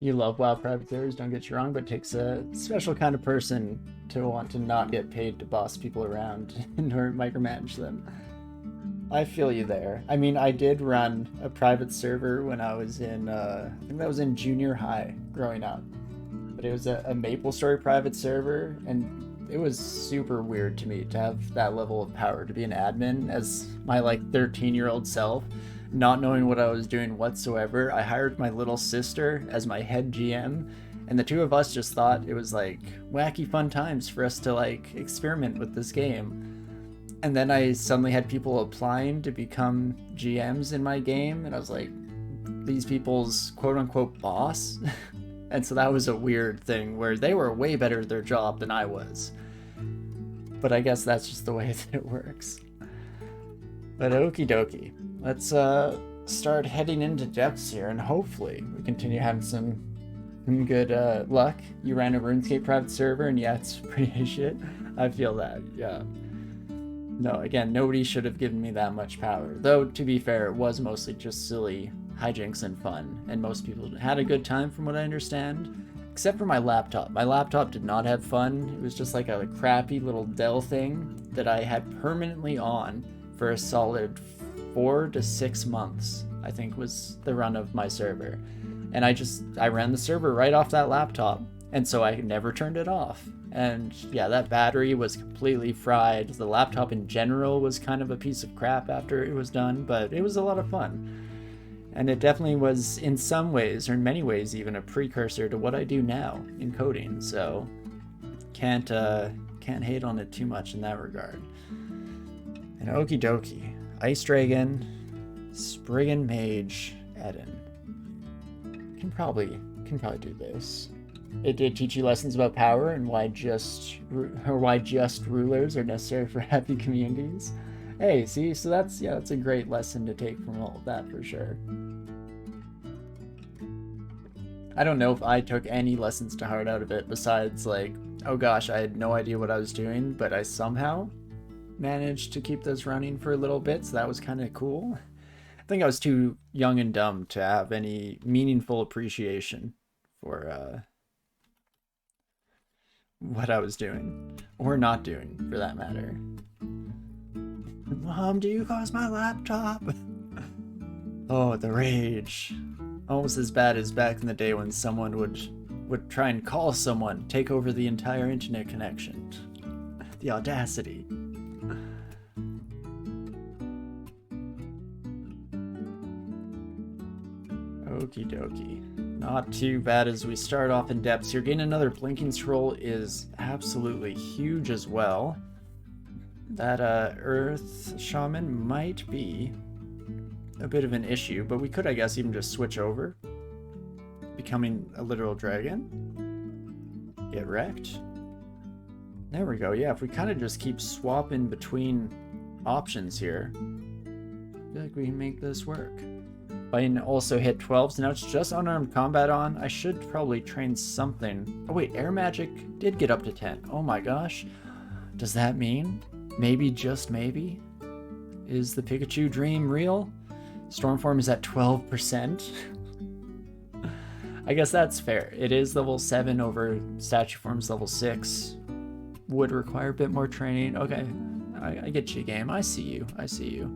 You love WoW private servers, don't get you wrong, but it takes a special kind of person to want to not get paid to boss people around and or micromanage them. I feel you there. I mean, I did run a private server when I was in, I think that was in junior high growing up. But it was a MapleStory private server, and it was super weird to me to have that level of power, to be an admin as my like 13-year-old self, not knowing what I was doing whatsoever. I hired my little sister as my head GM, and the two of us just thought it was like wacky fun times for us to like experiment with this game. And then I suddenly had people applying to become GMs in my game, and I was like, these people's quote unquote boss. And so that was a weird thing where they were way better at their job than I was. But I guess that's just the way that it works. But okie dokie. Let's start heading into depths here, and hopefully we continue having some good luck. You ran a RuneScape private server, and yeah, it's pretty shit. I feel that, yeah. No, again, nobody should have given me that much power. Though, to be fair, it was mostly just silly hijinks and fun, and most people had a good time from what I understand. Except for my laptop. My laptop did not have fun. It was just like a crappy little Dell thing that I had permanently on for a solid 4 to 6 months, I think was the run of my server. And I ran the server right off that laptop, and so I never turned it off. And yeah, that battery was completely fried. The laptop in general was kind of a piece of crap after it was done, but it was a lot of fun. And it definitely was, in some ways, or in many ways even, a precursor to what I do now in coding, so can't hate on it too much in that regard. And okie dokie. Ice Dragon, Spriggan Mage, Eden. Can probably do this. It did teach you lessons about power and why just rulers are necessary for happy communities. Hey, see, so that's a great lesson to take from all of that for sure. I don't know if I took any lessons to heart out of it besides like, oh gosh, I had no idea what I was doing, but I somehow managed to keep this running for a little bit, so that was kind of cool. I think I was too young and dumb to have any meaningful appreciation for what I was doing, or not doing for that matter. Mom, do you cause my laptop? Oh, the rage. Almost as bad as back in the day when someone would try and call someone, take over the entire internet connection. The audacity. Okie dokie. Not too bad as we start off in depths here. Getting another Blinking Scroll is absolutely huge as well. That Earth Shaman might be a bit of an issue, but we could, I guess, even just switch over. Becoming a literal dragon. Get wrecked. There we go. Yeah, if we kind of just keep swapping between options here, I feel like we can make this work. I can also hit 12s. Now it's just unarmed combat on. I should probably train something. Oh wait, air magic did get up to 10. Oh my gosh. Does that mean, maybe, just maybe, is the Pikachu dream real? Stormform is at 12%. I guess that's fair. It is level 7 over statue forms level 6. Would require a bit more training. Okay, I get you, game. I see you. I see you.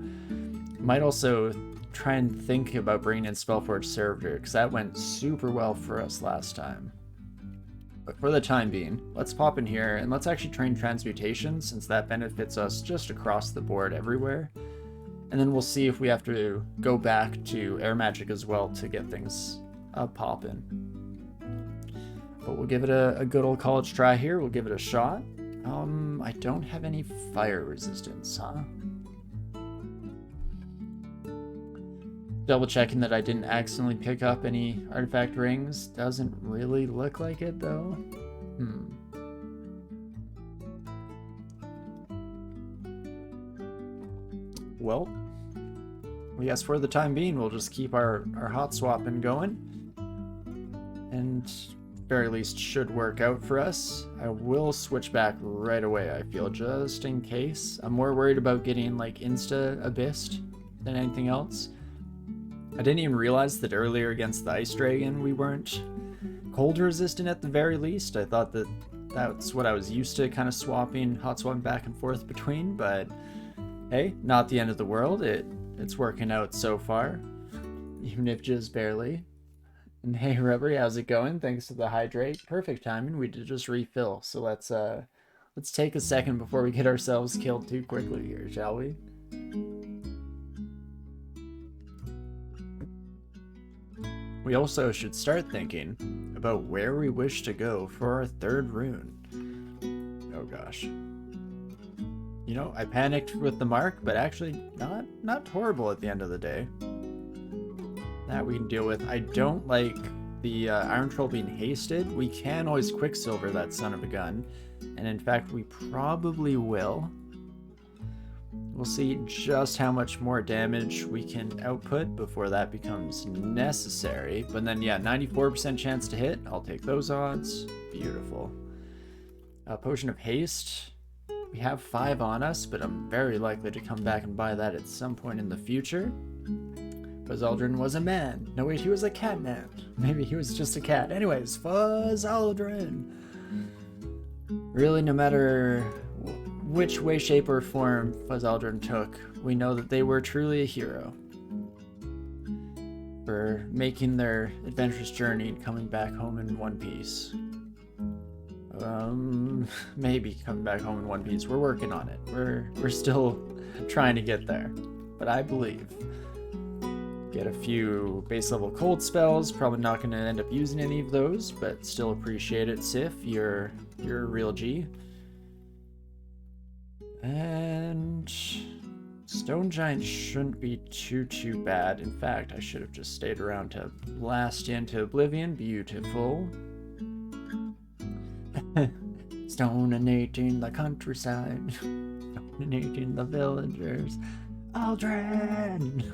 Might also try and think about bringing in Spellforge Servitor, because that went super well for us last time. But for the time being, let's pop in here and let's actually train Transmutation, since that benefits us just across the board everywhere. And then we'll see if we have to go back to Air Magic as well to get things popping. But we'll give it a good old college try here. We'll give it a shot. I don't have any fire resistance, huh? Double checking that I didn't accidentally pick up any artifact rings. Doesn't really look like it though. Well, I guess for the time being we'll just keep our hot swapping going. And very least should work out for us. I will switch back right away, I feel, just in case. I'm more worried about getting like insta abyssed than anything else. I didn't even realize that earlier against the Ice Dragon we weren't cold resistant at the very least. I thought that that's what I was used to, kind of hot swapping back and forth between, but hey, not the end of the world. It's working out so far, even if just barely. And hey, Rubbery, how's it going? Thanks to the hydrate. Perfect timing. We did just refill. So let's take a second before we get ourselves killed too quickly here, shall we? We also should start thinking about where we wish to go for our third rune. Oh gosh. You know, I panicked with the mark, but actually not horrible at the end of the day. That we can deal with. I don't like the Iron Troll being hasted. We can always Quicksilver that son of a gun. And in fact, we probably will. We'll see just how much more damage we can output before that becomes necessary. But then, yeah, 94% chance to hit. I'll take those odds. Beautiful. Potion of Haste. We have 5 on us, but I'm very likely to come back and buy that at some point in the future. Fuzzaldrin was a man. No, wait, he was a cat man. Maybe he was just a cat. Anyways, Fuzzaldrin. Really, no matter which way, shape, or form Fuzzaldrin took, we know that they were truly a hero for making their adventurous journey and coming back home in one piece. Maybe coming back home in one piece. We're working on it. We're still trying to get there, but I believe. Get a few base level cold spells. Probably not going to end up using any of those, but still appreciate it, Sif. You're a real G. And Stone Giant shouldn't be too bad. In fact, I should have just stayed around to blast into oblivion. Beautiful. Stoneinating the countryside. Stoneinating the villagers. Aldrin!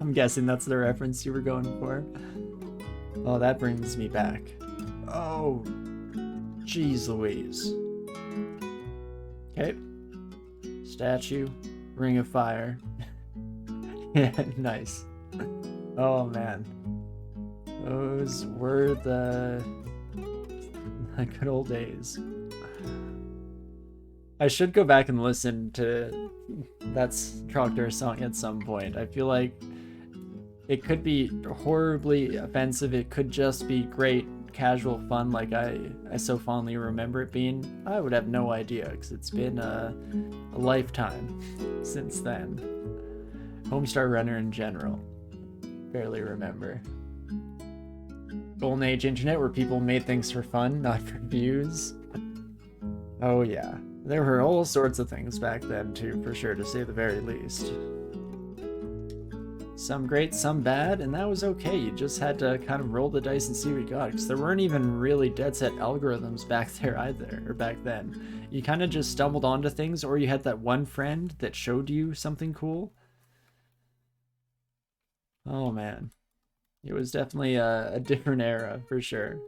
I'm guessing that's the reference you were going for. Oh, that brings me back. Oh, jeez Louise. Okay. Statue. Ring of Fire. Yeah, nice. Oh, man. Those were the good old days. I should go back and listen to that's Trogdor's song at some point. I feel like it could be horribly offensive. It could just be great casual fun like I so fondly remember it being. I would have no idea because it's been a lifetime since then. Homestar Runner in general. Barely remember. Golden Age internet where people made things for fun, not for views. Oh yeah. There were all sorts of things back then too, for sure, to say the very least. Some great, some bad, and that was okay. You just had to kind of roll the dice and see what you got, because there weren't even really dead set algorithms back there either, or back then. You kind of just stumbled onto things, or you had that one friend that showed you something cool. Oh man. It was definitely a different era, for sure.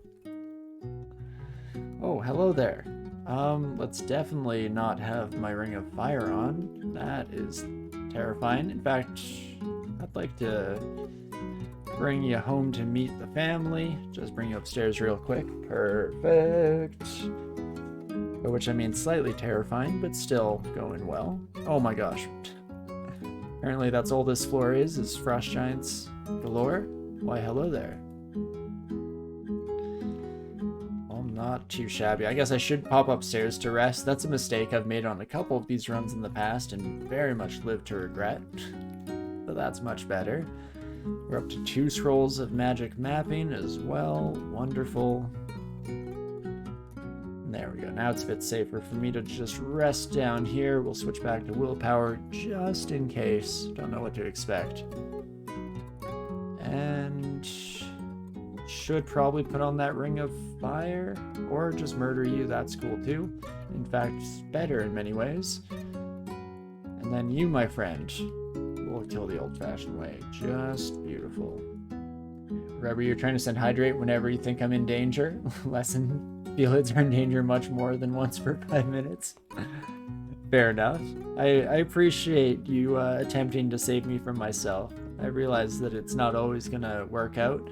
Oh, hello there. Let's definitely not have my Ring of Fire on. That is terrifying. In fact, I'd like to bring you home to meet the family. Just bring you upstairs real quick. Perfect. By which I mean slightly terrifying, but still going well. Oh my gosh. Apparently that's all this floor is frost giants galore. Why, hello there. Not too shabby. I guess I should pop upstairs to rest. That's a mistake I've made on a couple of these runs in the past and very much live to regret. But that's much better. We're up to 2 scrolls of magic mapping as well. Wonderful. There we go. Now it's a bit safer for me to just rest down here. We'll switch back to willpower just in case. Don't know what to expect. And should probably put on that Ring of Fire or just murder you. That's cool too. In fact, better in many ways. And then you, my friend, will kill the old-fashioned way. Just beautiful. Remember, you're trying to send hydrate whenever you think I'm in danger. Lesson, Felids are in danger much more than once per 5 minutes. Fair enough. I appreciate you attempting to save me from myself. I realize that it's not always gonna work out.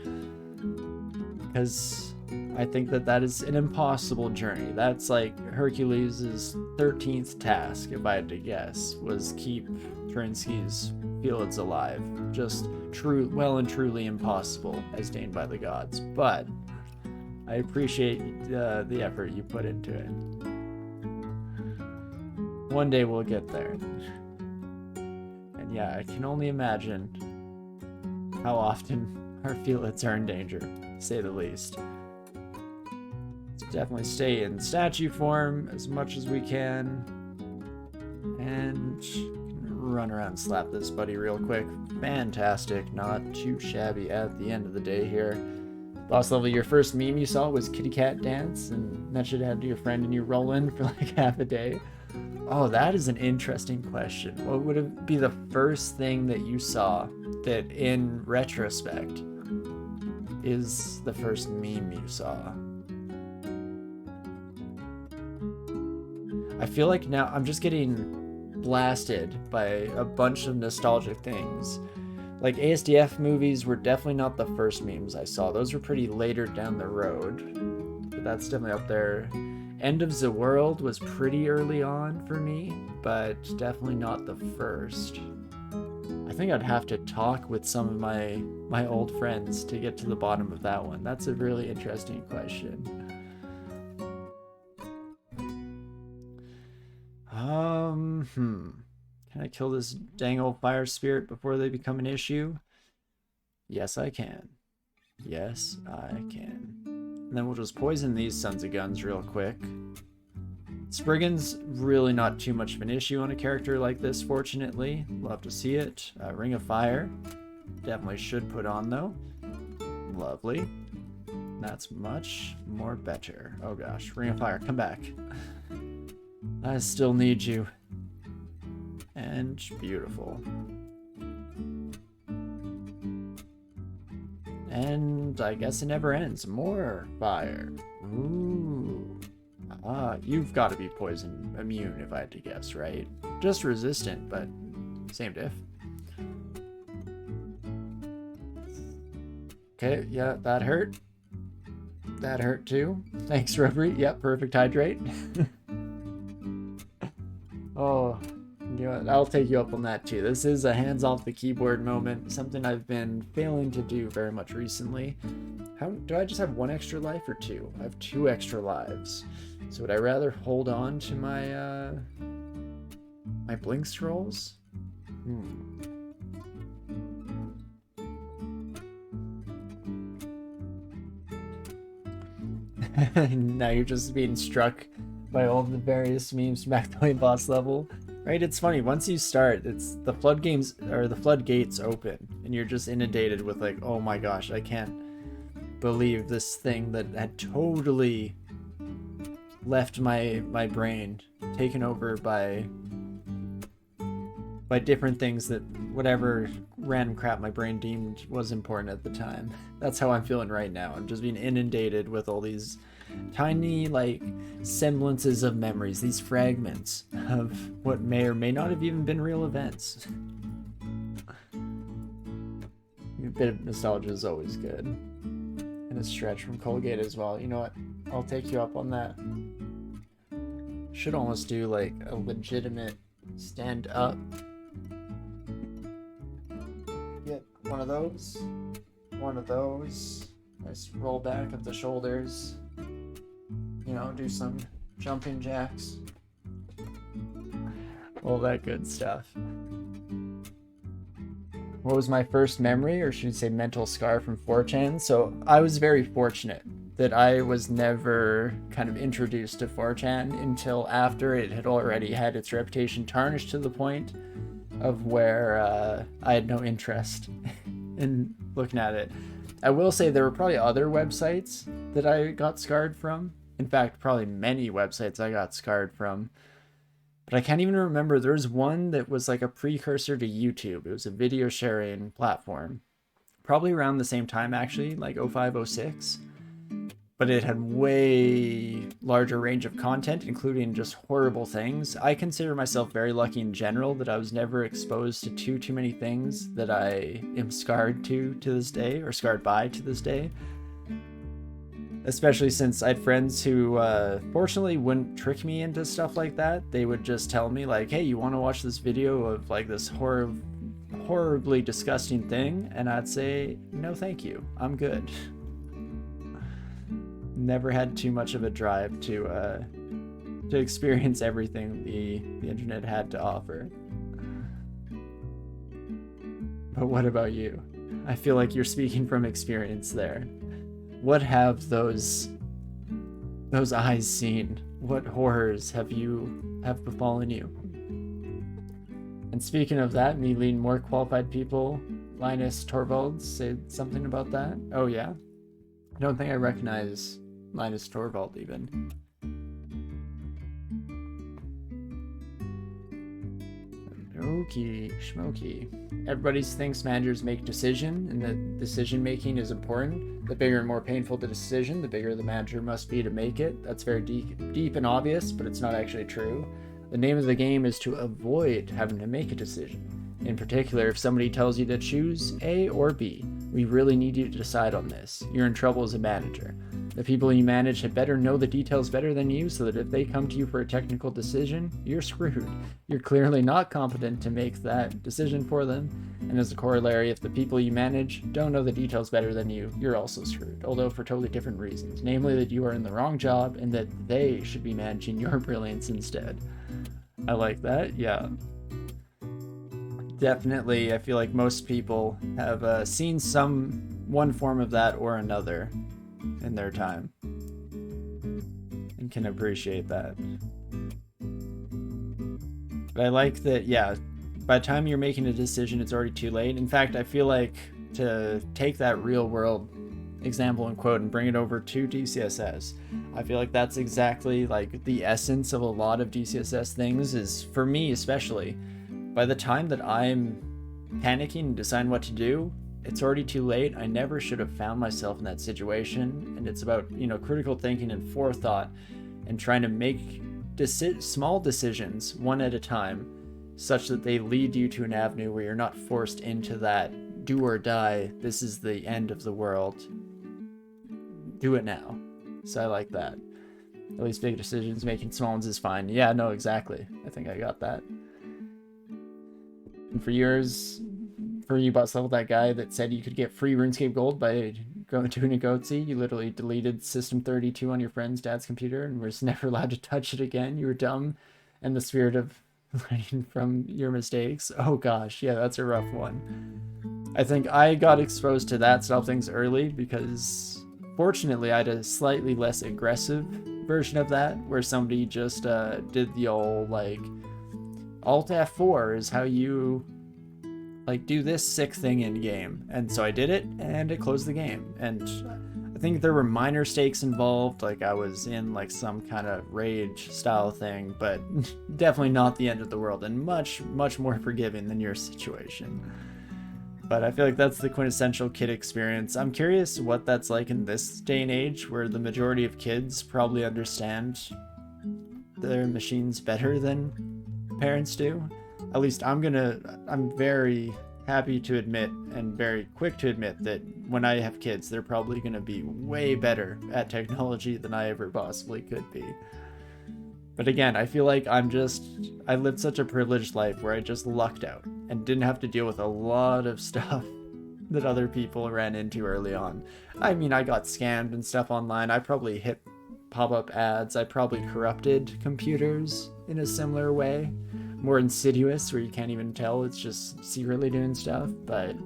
Because I think that that is an impossible journey. That's like Hercules' 13th task, if I had to guess, was keep Torinski's Felids alive. Just well and truly impossible, as deigned by the gods. But I appreciate the effort you put into it. One day we'll get there. And yeah, I can only imagine how often our Felids are in danger, to say the least. Let's definitely stay in statue form as much as we can. And run around and slap this buddy real quick. Fantastic, not too shabby at the end of the day here. Boss level, your first meme you saw was kitty cat dance, and that should have to your friend and you roll in for like half a day. Oh, that is an interesting question. What would it be the first thing that you saw that in retrospect is the first meme you saw? I feel like now I'm just getting blasted by a bunch of nostalgic things. Like ASDF movies were definitely not the first memes I saw. Those were pretty later down the road. But that's definitely up there. End of the World was pretty early on for me, but definitely not the first. I think I'd have to talk with some of my old friends to get to the bottom of that one. That's a really interesting question. Can I kill this dang old fire spirit before they become an issue? Yes, I can. Yes, I can. And then we'll just poison these sons of guns real quick. Spriggan's really not too much of an issue on a character like this, fortunately. Love to see it. Ring of Fire. Definitely should put on, though. Lovely. That's much more better. Oh gosh, Ring of Fire, come back. I still need you. And beautiful. And I guess it never ends. More fire. Ooh. You've got to be poison immune, if I had to guess, right? Just resistant, but same diff. Okay, yeah, that hurt. That hurt too. Thanks, Rubbery. Yep, perfect hydrate. Oh, you know what? I'll take you up on that too. This is a hands off the keyboard moment, something I've been failing to do very much recently. How do I just have one extra life or two? I have 2 extra lives. So would I rather hold on to my my blink scrolls? Now you're just being struck by all the various memes from back to boss level. Right, it's funny, once you start, it's the floodgates open, and you're just inundated with like, oh my gosh, I can't believe this thing that had totally left my brain, taken over by different things that whatever random crap my brain deemed was important at the time. That's how I'm feeling right now. I'm just being inundated with all these tiny like semblances of memories, these fragments of what may or may not have even been real events. A bit of nostalgia is always good, and a stretch from Colgate as well. You know what, I'll take you up on that. Should almost do like a legitimate stand up. Get one of those, nice roll back of the shoulders. You know, do some jumping jacks. All that good stuff. What was my first memory, or should I say mental scar from 4chan? So I was very fortunate that I was never kind of introduced to 4chan until after it had already had its reputation tarnished to the point of where I had no interest in looking at it. I will say there were probably other websites that I got scarred from. In fact, probably many websites I got scarred from. But I can't even remember. There was one that was like a precursor to YouTube. It was a video sharing platform. Probably around the same time, actually, like 05, 06. But it had way larger range of content, including just horrible things. I consider myself very lucky in general that I was never exposed to too many things that I am scarred to this day, or scarred by to this day. Especially since I had friends who fortunately wouldn't trick me into stuff like that. They would just tell me like, hey, you want to watch this video of like this horribly disgusting thing? And I'd say, no thank you, I'm good. Never had too much of a drive to experience everything the internet had to offer. But what about you? I feel like you're speaking from experience there. What have those eyes seen? What horrors have befallen you? And speaking of that, me leading more qualified people, Linus Torvalds said something about that. Oh yeah? I don't think I recognize Linus Torvald even. Okie schmoky. Everybody thinks managers make decision, and that decision making is important. The bigger and more painful the decision, the bigger the manager must be to make it. That's very deep and obvious, but it's not actually true. The name of the game is to avoid having to make a decision. In particular, if somebody tells you to choose A or B, we really need you to decide on this. You're in trouble as a manager. The people you manage had better know the details better than you, so that if they come to you for a technical decision, you're screwed. You're clearly not competent to make that decision for them, and as a corollary, if the people you manage don't know the details better than you, you're also screwed, although for totally different reasons, namely that you are in the wrong job and that they should be managing your brilliance instead. I like that, yeah. Definitely, I feel like most people have seen one form of that or another in their time and can appreciate that. But I like that, yeah, by the time you're making a decision, it's already too late. In fact, I feel like to take that real world example and quote and bring it over to DCSS, I feel like that's exactly like the essence of a lot of DCSS things is, for me especially, by the time that I'm panicking and deciding what to do, it's already too late. I never should have found myself in that situation. And it's about, critical thinking and forethought and trying to make small decisions one at a time such that they lead you to an avenue where you're not forced into that do or die, this is the end of the world. Do it now. So I like that. At least big decisions, making small ones is fine. Yeah, no, exactly. I think I got that. And for you boss level, that guy that said you could get free RuneScape gold by going to a goatsy, you literally deleted System 32 on your friend's dad's computer and was never allowed to touch it again. You were dumb, and the spirit of learning from your mistakes. Oh gosh, yeah, that's a rough one. I think I got exposed to that style of things early because fortunately I had a slightly less aggressive version of that, where somebody just did the old like Alt F4 is how you like do this sick thing in game, and so I did it and it closed the game. And I think there were minor stakes involved, like I was in like some kind of rage style thing, but definitely not the end of the world, and much more forgiving than your situation. But I feel like that's the quintessential kid experience. I'm curious what that's like in this day and age, where the majority of kids probably understand their machines better than parents do. At least I'm very happy to admit and very quick to admit that when I have kids, they're probably going to be way better at technology than I ever possibly could be. But again, I feel like I lived such a privileged life where I just lucked out and didn't have to deal with a lot of stuff that other people ran into early on. I mean, I got scammed and stuff online. I probably hit pop-up ads. I probably corrupted computers in a similar way. More insidious, where you can't even tell it's just secretly doing stuff. But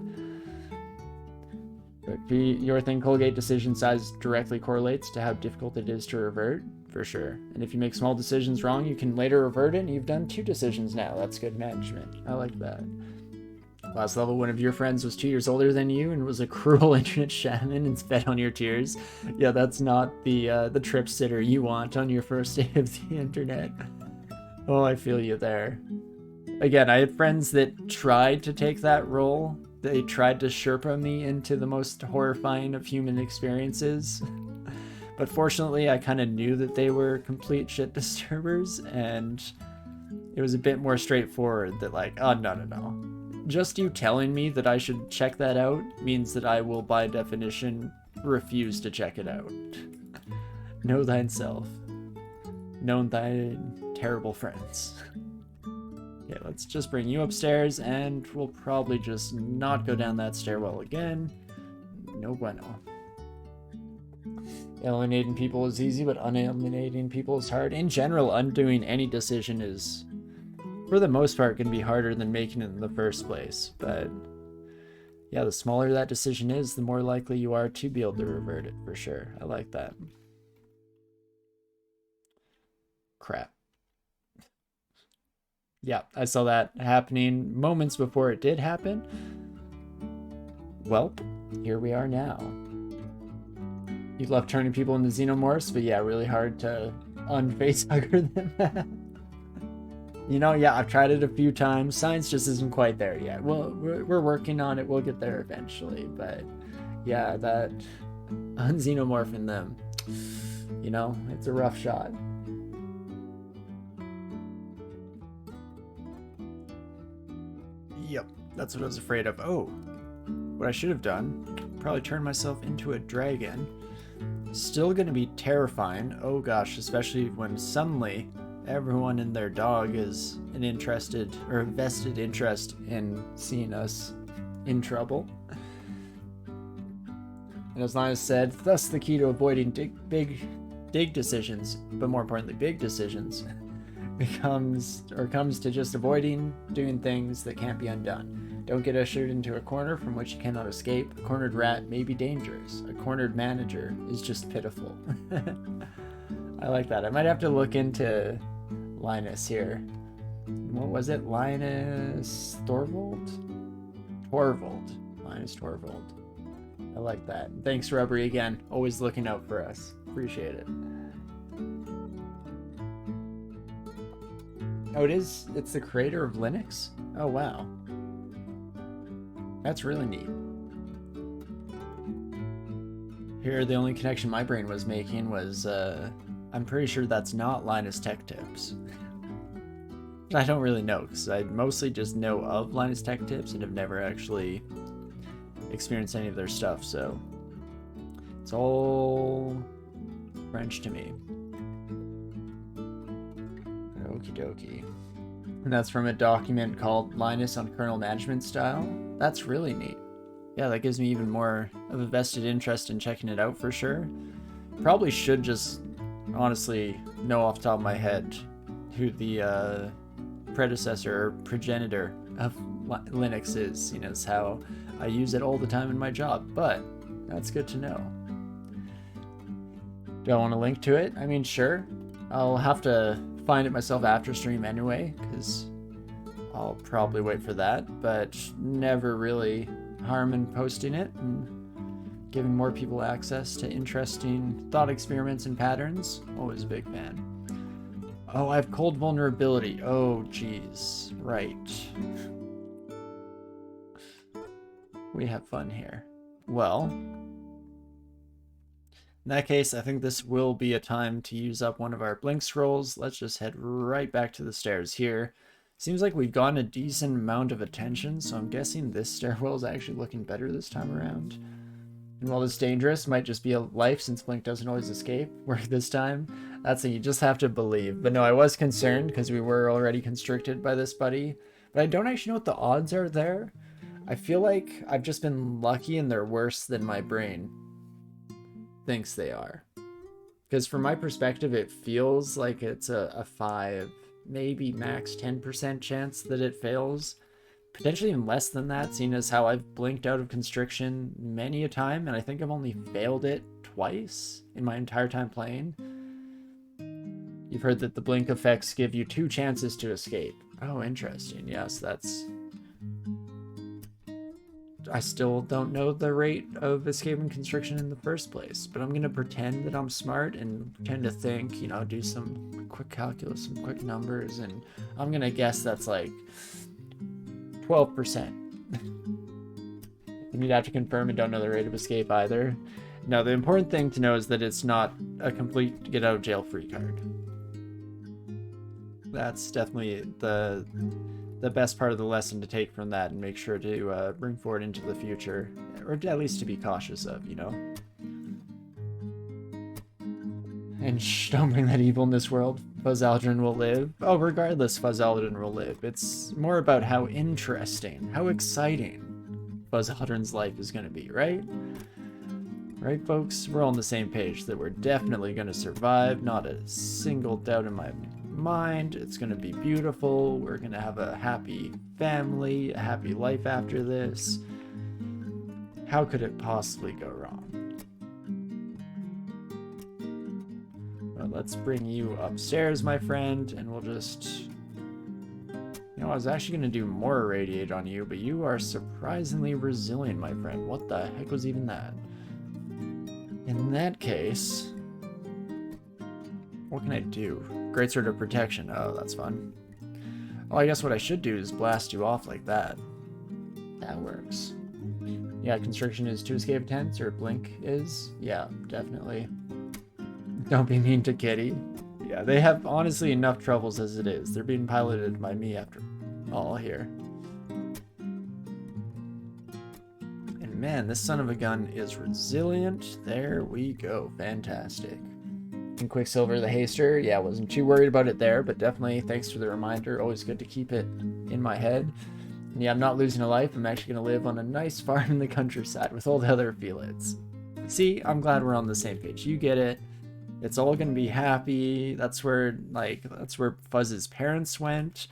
your thing, Colgate decision size directly correlates to how difficult it is to revert, for sure. And if you make small decisions wrong, you can later revert it, and you've done 2 decisions now. That's good management. I like that. Last level, one of your friends was 2 years older than you and was a cruel internet shaman and fed on your tears. Yeah, that's not the trip sitter you want on your first day of the internet. Oh, I feel you there. Again, I had friends that tried to take that role. They tried to Sherpa me into the most horrifying of human experiences. But fortunately, I kind of knew that they were complete shit disturbers, and it was a bit more straightforward that like, oh, no. Just you telling me that I should check that out means that I will, by definition, refuse to check it out. Know thyself. Know thy terrible friends. Okay, let's just bring you upstairs, and we'll probably just not go down that stairwell again. No bueno. Alienating people is easy, but unalienating people is hard. In general, undoing any decision is, for the most part, going to be harder than making it in the first place. But yeah, the smaller that decision is, the more likely you are to be able to revert it, for sure. I like that. Crap. Yeah, I saw that happening moments before it did happen. Welp, here we are now. You love turning people into xenomorphs, but yeah, really hard to unfacehugger them. You know, yeah, I've tried it a few times. Science just isn't quite there yet. Well, we're working on it. We'll get there eventually. But yeah, that unxenomorphing them, you know, it's a rough shot. Yep, that's what I was afraid of. Oh, what I should have done, probably turn myself into a dragon. Still gonna be terrifying. Oh gosh, especially when suddenly everyone and their dog is an interested or a vested interest in seeing us in trouble. And as Linus said, thus the key to avoiding big decisions, but more importantly, big decisions, comes to just avoiding doing things that can't be undone. Don't get ushered into a corner from which you cannot escape. A cornered rat may be dangerous. A cornered manager is just pitiful. I like that. I might have to look into Linus here. What was it? Linus Torvald? Torvald. Linus Torvald. I like that. Thanks, Rubbery, again. Always looking out for us. Appreciate it. Oh, it's the creator of Linux? Oh, wow. That's really neat. Here, the only connection my brain was making was, I'm pretty sure that's not Linus Tech Tips. I don't really know, because I mostly just know of Linus Tech Tips and have never actually experienced any of their stuff, so it's all French to me. Okie dokie. And that's from a document called Linus on Kernel Management Style. That's really neat. Yeah, that gives me even more of a vested interest in checking it out for sure. Probably should just honestly know off the top of my head who the predecessor or progenitor of Linux is. You know, it's how I use it all the time in my job, but that's good to know. Do I want to link to it? I mean, sure. I'll have to find it myself after stream anyway, because I'll probably wait for that, but never really harm in posting it and giving more people access to interesting thought experiments and patterns. Always a big fan. Oh, I have cold vulnerability. Oh, geez. Right. We have fun here. Well, in that case, I think this will be a time to use up one of our blink scrolls. Let's just head right back to the stairs here. Seems like we've gotten a decent amount of attention, so I'm guessing this stairwell is actually looking better this time around. And while it's dangerous, might just be a life since Blink doesn't always escape work this time. That's thing you just have to believe. But no, I was concerned because we were already constricted by this buddy. But I don't actually know what the odds are there. I feel like I've just been lucky and they're worse than my brain thinks they are. Because from my perspective, it feels like it's a 5, maybe max 10% chance that it fails. Potentially even less than that, seeing as how I've blinked out of constriction many a time, and I think I've only failed it twice in my entire time playing. You've heard that the blink effects give you 2 chances to escape. Oh, interesting. Yes, that's... I still don't know the rate of escaping constriction in the first place, but I'm going to pretend that I'm smart and pretend to think, you know, do some quick calculus, some quick numbers, and I'm going to guess that's like 12%. You'd have to confirm and don't know the rate of escape either. No, the important thing to know is that it's not a complete get out of jail free card. That's definitely the best part of the lesson to take from that and make sure to bring forward into the future, or at least to be cautious of, you know. And shh, don't bring that evil in this world. Fuzz Aldrin will live. Oh, regardless, Fuzz Aldrin will live. It's more about how interesting, how exciting Fuzz Aldrin's life is going to be, right? Right, folks? We're all on the same page that we're definitely going to survive. Not a single doubt in my mind. It's going to be beautiful. We're going to have a happy family, a happy life after this. How could it possibly go wrong? Well, let's bring you upstairs, my friend, and we'll just... You know, I was actually going to do more irradiate on you, but you are surprisingly resilient, my friend. What the heck was even that? In that case... What can I do? Greatsword of Protection. Oh, that's fun. Oh, I guess what I should do is blast you off like that. That works. Yeah, Constriction is 2 escape attempts, or Blink is. Yeah, definitely. Don't be mean to Kitty. Yeah, they have honestly enough troubles as it is. They're being piloted by me after all here. And man, this son of a gun is resilient. There we go. Fantastic. And Quicksilver the Haster. Yeah, wasn't too worried about it there, but definitely thanks for the reminder. Always good to keep it in my head. And yeah, I'm not losing a life. I'm actually going to live on a nice farm in the countryside with all the other Felids. See, I'm glad we're on the same page. You get it. It's all going to be happy. That's where Fuzz's parents went.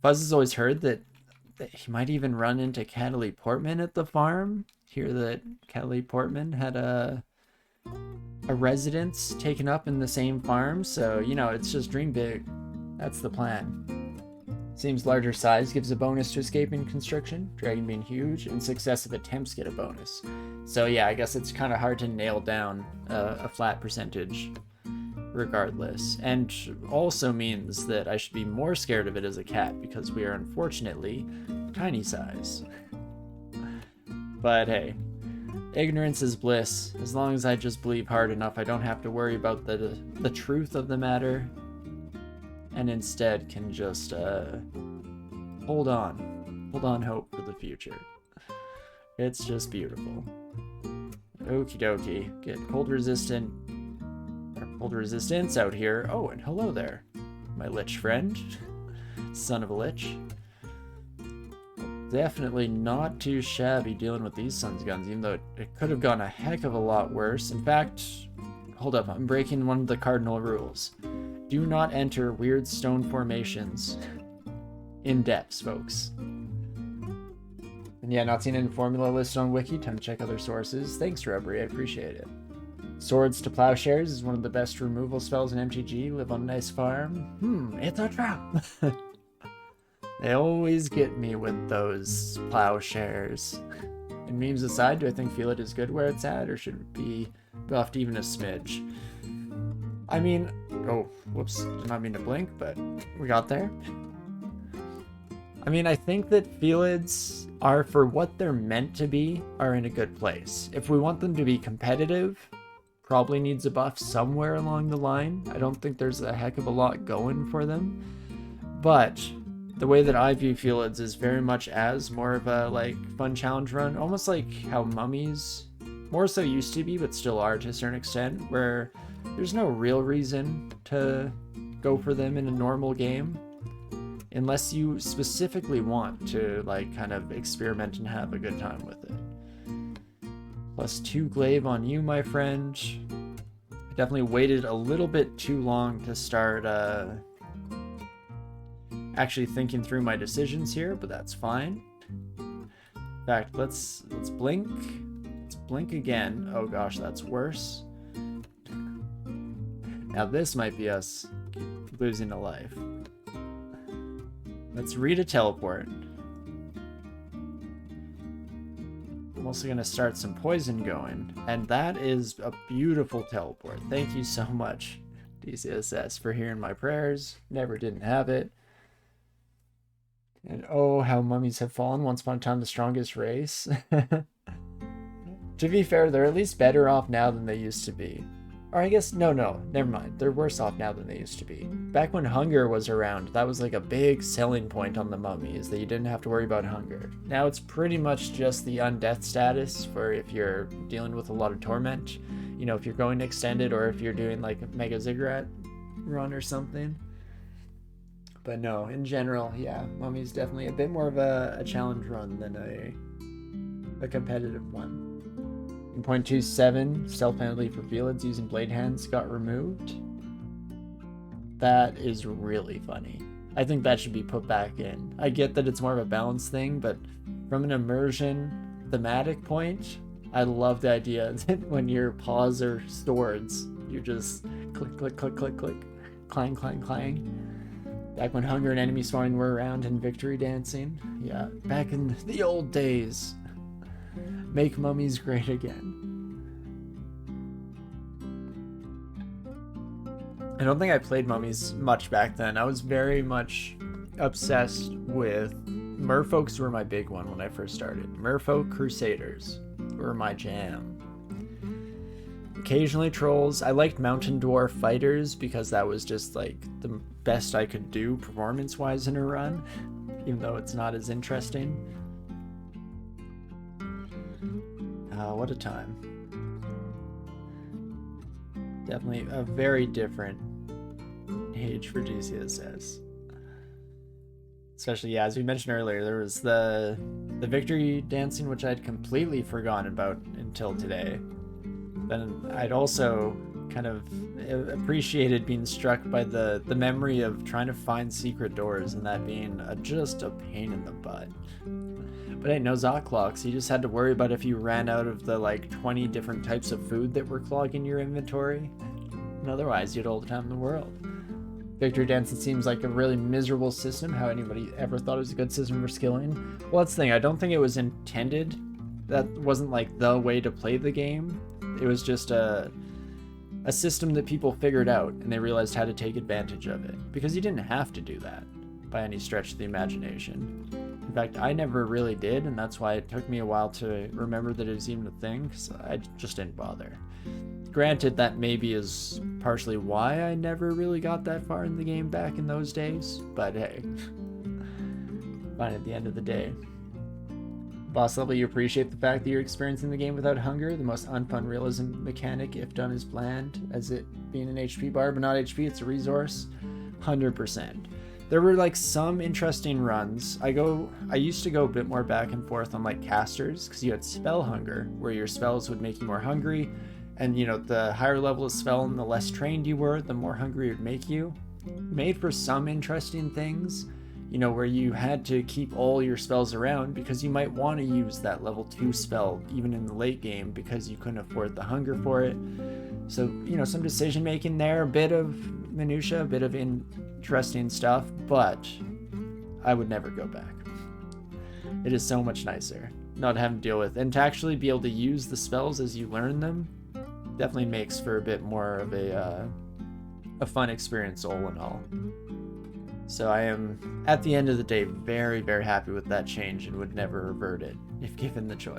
Fuzz has always heard that he might even run into Cataly Portman at the farm. Hear that Cataly Portman had a residence taken up in the same farm. So, you know, it's just dream big. That's the plan. Seems larger size gives a bonus to escape in Constriction, Dragon being huge, and successive attempts get a bonus. So yeah, I guess it's kind of hard to nail down a flat percentage regardless. And also means that I should be more scared of it as a cat because we are unfortunately tiny size. But hey, ignorance is bliss. As long as I just believe hard enough, I don't have to worry about the truth of the matter. And instead can just hold on hope for the future. It's just beautiful. Okie dokie. Get cold resistance out here. Oh, and hello there, my lich friend. Son of a lich. Definitely not too shabby dealing with these sons of guns, even though it could have gone a heck of a lot worse. In fact, hold up, I'm breaking one of the cardinal rules. Do not enter weird stone formations in depths, folks. And yeah, not seen any formula listed on Wiki. Time to check other sources. Thanks, Rubbery. I appreciate it. Swords to Plowshares is one of the best removal spells in MTG. Live on a nice farm. It's a trap. They always get me with those Plowshares. And memes aside, do I think Felid is good where it's at, or should it be buffed even a smidge? I mean, oh, whoops, did not mean to blink, but we got there. I mean, I think that Felids are, for what they're meant to be, are in a good place. If we want them to be competitive, probably needs a buff somewhere along the line. I don't think there's a heck of a lot going for them. But the way that I view Felids is very much as more of a, like, fun challenge run, almost like how mummies more so used to be, but still are to a certain extent, where there's no real reason to go for them in a normal game unless you specifically want to, like, kind of experiment and have a good time with it. Plus 2 glaive on you, my friend. I definitely waited a little bit too long to start actually thinking through my decisions here, but that's fine. In fact, let's blink. Let's blink again. Oh gosh, that's worse. Now this might be us losing a life. Let's read a teleport. I'm also going to start some poison going. And that is a beautiful teleport. Thank you so much, DCSS, for hearing my prayers. Never didn't have it. And oh, how mummies have fallen. Once upon a time, the strongest race. To be fair, they're at least better off now than they used to be. Or I guess, no, never mind. They're worse off now than they used to be. Back when hunger was around, that was like a big selling point on the mummies, that you didn't have to worry about hunger. Now it's pretty much just the undeath status for if you're dealing with a lot of torment. you know, if you're going extended or if you're doing like a Mega Ziggurat run or something. But no, in general, yeah, Mummy's definitely a bit more of a challenge run than a competitive one. In 0.27, stealth penalty for Felids using blade hands got removed. That is really funny. I think that should be put back in. I get that it's more of a balance thing, but from an immersion thematic point, I love the idea that when your paws are swords, you just click, click, click, click, click, clang, clang, clang. Back when hunger and enemy spawning were around and victory dancing. Yeah, back in the old days. Make mummies great again. I don't think I played mummies much back then. I was very much obsessed with merfolks. Were my big one when I first started. Merfolk Crusaders were my jam. Occasionally trolls. I liked mountain dwarf fighters because that was just like the best I could do performance wise in a run, even though it's not as interesting. What a time. Definitely a very different age for DCSS. Especially, yeah, as we mentioned earlier, there was the victory dancing, which I'd completely forgotten about until today. Then I'd also kind of appreciated being struck by the memory of trying to find secret doors and that being just a pain in the butt. But hey, no Zot clocks. You just had to worry about if you ran out of the like 20 different types of food that were clogging your inventory. And otherwise, you had all the time in the world. Victory dancing seems like a really miserable system. How anybody ever thought it was a good system for skilling? Well, that's the thing. I don't think it was intended. That wasn't like the way to play the game. It was just a system that people figured out and they realized how to take advantage of it. Because you didn't have to do that by any stretch of the imagination. In fact, I never really did, and that's why it took me a while to remember that it was even a thing, because I just didn't bother. Granted, that maybe is partially why I never really got that far in the game back in those days, but hey, fine at the end of the day. Boss level, you appreciate the fact that you're experiencing the game without hunger, the most unfun realism mechanic, if done as planned, as it being an HP bar, but not HP, it's a resource. 100%. There were like some interesting runs. I used to go a bit more back and forth on like casters, because you had spell hunger, where your spells would make you more hungry, and you know, the higher level of spell and the less trained you were, the more hungry it would make you. Made for some interesting things, you know, where you had to keep all your spells around because you might want to use that level 2 spell even in the late game because you couldn't afford the hunger for it. So, you know, some decision making there, a bit of minutia, a bit of interesting stuff, but I would never go back. It is so much nicer not having to deal with, and to actually be able to use the spells as you learn them definitely makes for a bit more of a fun experience all in all. So I am, at the end of the day, very, very happy with that change and would never revert it if given the choice.